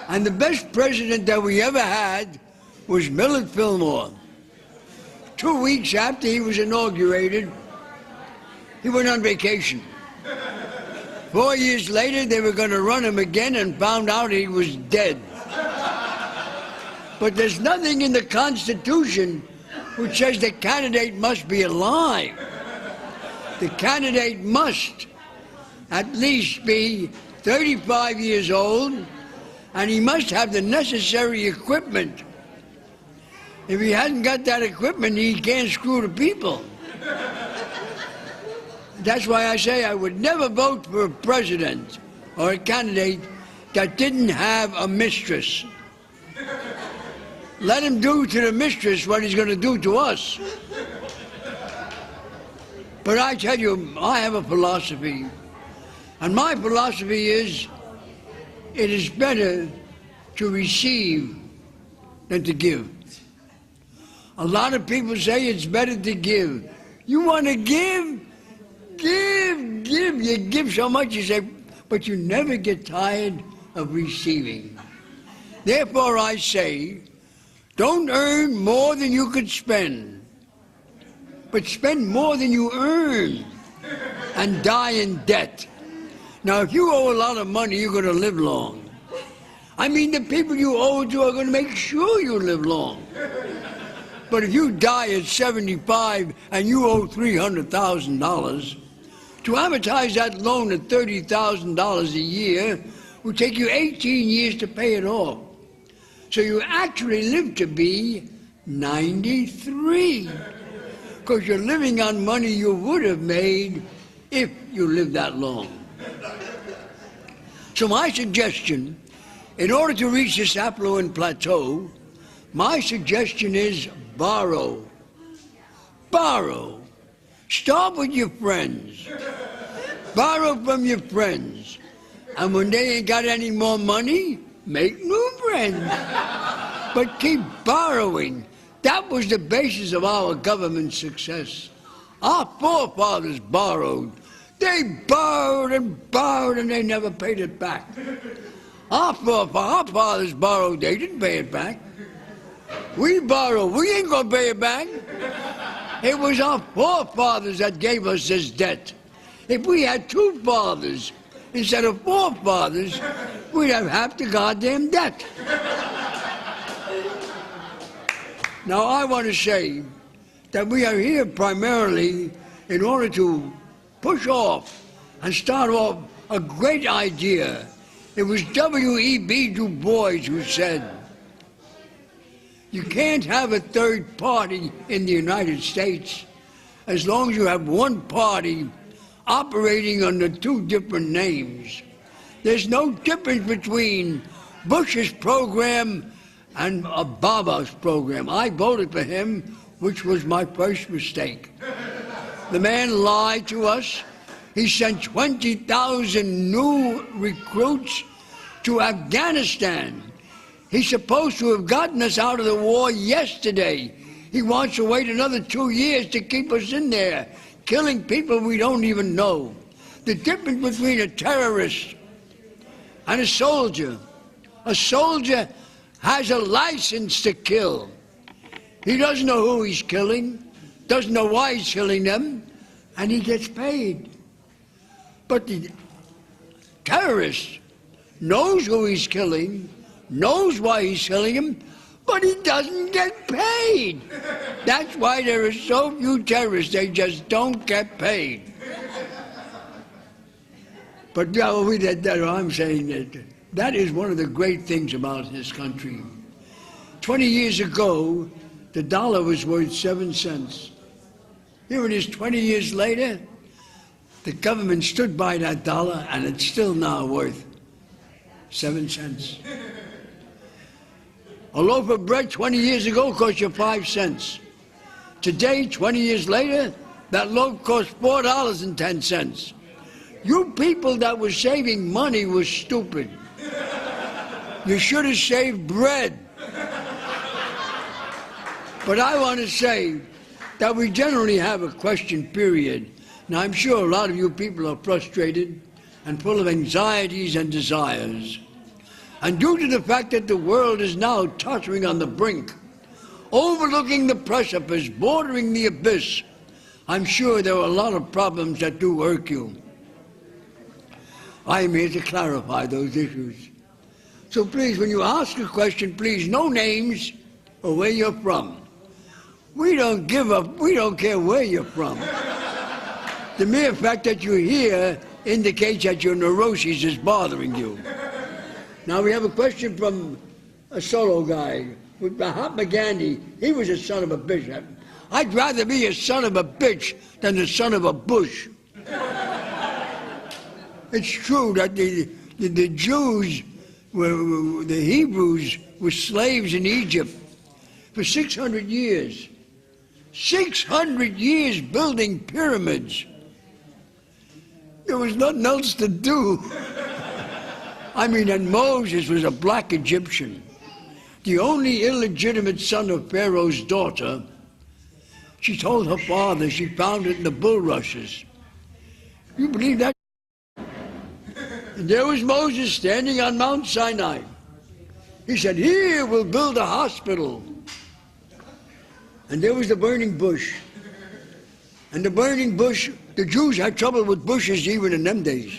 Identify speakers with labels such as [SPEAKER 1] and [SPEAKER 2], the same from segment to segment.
[SPEAKER 1] And the best president that we ever had was Millard Fillmore. 2 weeks after he was inaugurated, he went on vacation. 4 years later, they were going to run him again and found out he was dead. But there's nothing in the Constitution which says the candidate must be alive. The candidate must at least be 35 years old, and he must have the necessary equipment. If he hasn't got that equipment, he can't screw the people. That's why I say I would never vote for a president or a candidate that didn't have a mistress. Let him do to the mistress what he's going to do to us. But I tell you, I have a philosophy. And my philosophy is, it is better to receive than to give. A lot of people say it's better to give. You want to give? Give, give. You give so much, you say, but you never get tired of receiving. Therefore, I say, don't earn more than you could spend, but spend more than you earn and die in debt. Now, if you owe a lot of money, you're going to live long. I mean, the people you owe it to are going to make sure you live long. But if you die at 75 and you owe $300,000, to amortize that loan at $30,000 a year will take you 18 years to pay it off. So you actually live to be 93, because you're living on money you would have made if you lived that long. So my suggestion, in order to reach this affluent plateau, my suggestion is borrow. Borrow. Start with your friends. Borrow from your friends. And when they ain't got any more money, make new friends. But keep borrowing. That was the basis of our government success. Our forefathers borrowed. They borrowed and they never paid it back. Our fathers borrowed, they didn't pay it back. We borrow, we ain't gonna pay it back. It was our forefathers that gave us this debt. If we had two fathers instead of four fathers, we'd have half the goddamn debt. Now, I want to say that we are here primarily in order to push off and start off a great idea. It was W.E.B. Du Bois who said, you can't have a third party in the United States as long as you have one party operating under two different names. There's no difference between Bush's program and Obama's program. I voted for him, which was my first mistake. The man lied to us. He sent 20,000 new recruits to Afghanistan. He's supposed to have gotten us out of the war yesterday. He wants to wait another 2 years to keep us in there, killing people we don't even know. The difference between a terrorist and a soldier has a license to kill. He doesn't know who he's killing, doesn't know why he's killing them, and he gets paid. But the terrorist knows who he's killing, knows why he's killing him, but he doesn't get paid. That's why there are so few terrorists, they just don't get paid. But I'm saying that is one of the great things about this country. 20 years ago, the dollar was worth 7 cents. Here it is 20 years later, the government stood by that dollar, and it's still now worth 7 cents. A loaf of bread 20 years ago cost you 5 cents. Today, 20 years later, that loaf costs $4.10. You people that were saving money were stupid. You should have saved bread. But I want to say that we generally have a question period. Now, I'm sure a lot of you people are frustrated and full of anxieties and desires. And due to the fact that the world is now tottering on the brink, overlooking the precipice, bordering the abyss, I'm sure there are a lot of problems that do irk you. I'm here to clarify those issues. So please, when you ask a question, please, no names or where you're from. We don't give up, we don't care where you're from. The mere fact that you're here indicates that your neuroses is bothering you. Now we have a question from a solo guy, with Mahatma Gandhi. He was a son of a bitch. I'd rather be a son of a bitch than the son of a bush. It's true that the Jews, the Hebrews, were slaves in Egypt for 600 years. 600 years building pyramids. There was nothing else to do. I mean, and Moses was a black Egyptian, the only illegitimate son of Pharaoh's daughter. She told her father she found it in the bulrushes. You believe that? And there was Moses standing on Mount Sinai. He said, "Here we'll build a hospital." And there was the burning bush. And the burning bush, the Jews had trouble with bushes even in them days.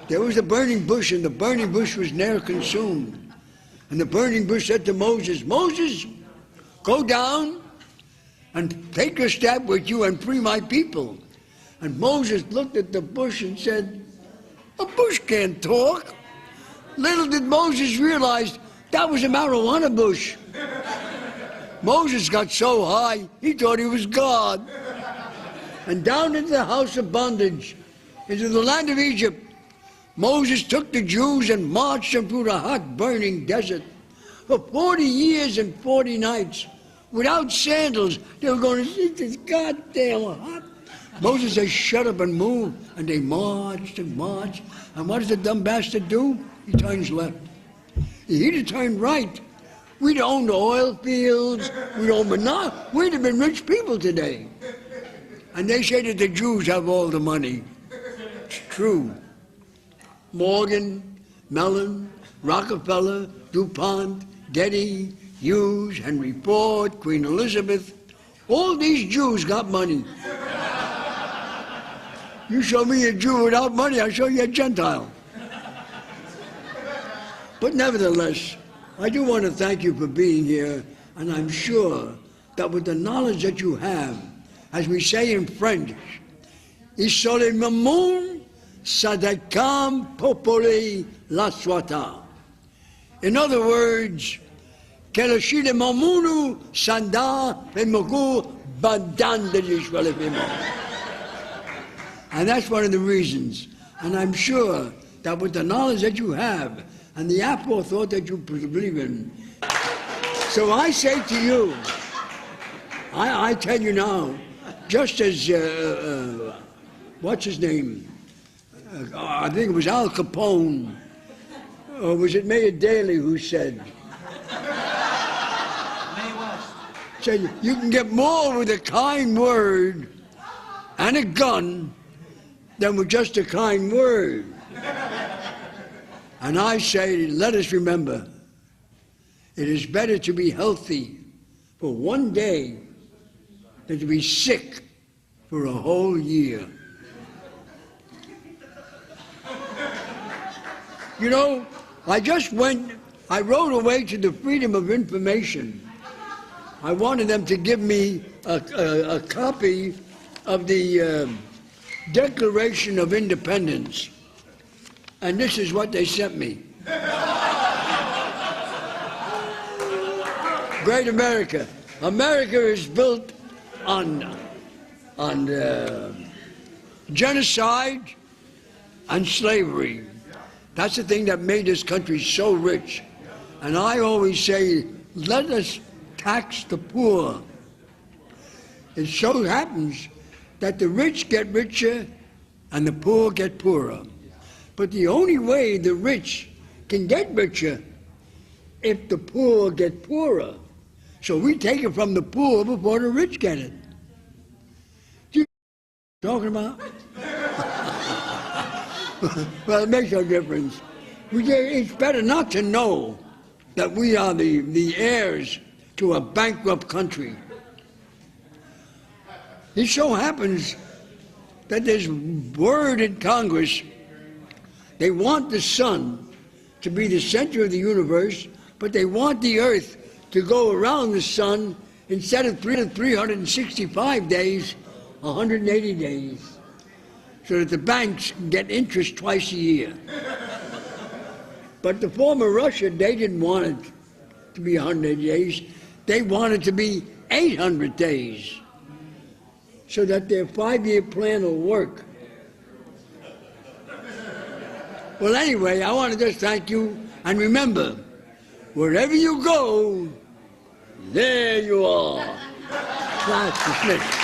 [SPEAKER 1] There was a burning bush, and the burning bush was never consumed. And the burning bush said to Moses, "Moses, go down and take your staff with you and free my people." And Moses looked at the bush and said, "A bush can't talk." Little did Moses realize that was a marijuana bush. Moses got so high, he thought he was God. And down into the house of bondage, into the land of Egypt, Moses took the Jews and marched them through the hot, burning desert. For 40 years and 40 nights, without sandals, they were going to eat this goddamn hot. Moses said, "Shut up and move." And they marched and marched. And what does the dumb bastard do? He turns left. He'd have turned right. We'd owned the oil fields. We'd owned monopoly. We'd have been rich people today. And they say that the Jews have all the money. It's true. Morgan, Mellon, Rockefeller, DuPont, Getty, Hughes, Henry Ford, Queen Elizabeth, all these Jews got money. You show me a Jew without money, I'll show you a Gentile. But nevertheless, I do want to thank you for being here, and I'm sure that with the knowledge that you have, as we say in French, Isole mamoun sadakam popoli la swata. In other words, Kelashide mamunu sanda pemoku badan de Yishwale pemo. And that's one of the reasons. And I'm sure that with the knowledge that you have and the aforethought that you believe in, so I say to you, I tell you now, just as, what's his name? I think it was Al Capone, or was it Mayor Daley who said, you can get more with a kind word and a gun than with just a kind word. And I say, let us remember, it is better to be healthy for one day than to be sick for a whole year. You know, I wrote away to the Freedom of Information. I wanted them to give me a copy of the Declaration of Independence. And this is what they sent me. Great America. America is built on genocide and slavery. That's the thing that made this country so rich. And I always say, let us tax the poor. It so happens that the rich get richer and the poor get poorer. But the only way the rich can get richer if the poor get poorer. So we take it from the poor before the rich get it. Do you know what I'm talking about? Well, it makes no difference. It's better not to know that we are the heirs to a bankrupt country. It so happens that there's word in Congress they want the sun to be the center of the universe, but they want the earth to go around the sun instead of 365 days, 180 days, so that the banks can get interest twice a year. But the former Russia, they didn't want it to be 180 days. They wanted it to be 800 days, so that their 5-year plan will work. Well, anyway, I want to just thank you, and remember, wherever you go, there you are. Class dismissed.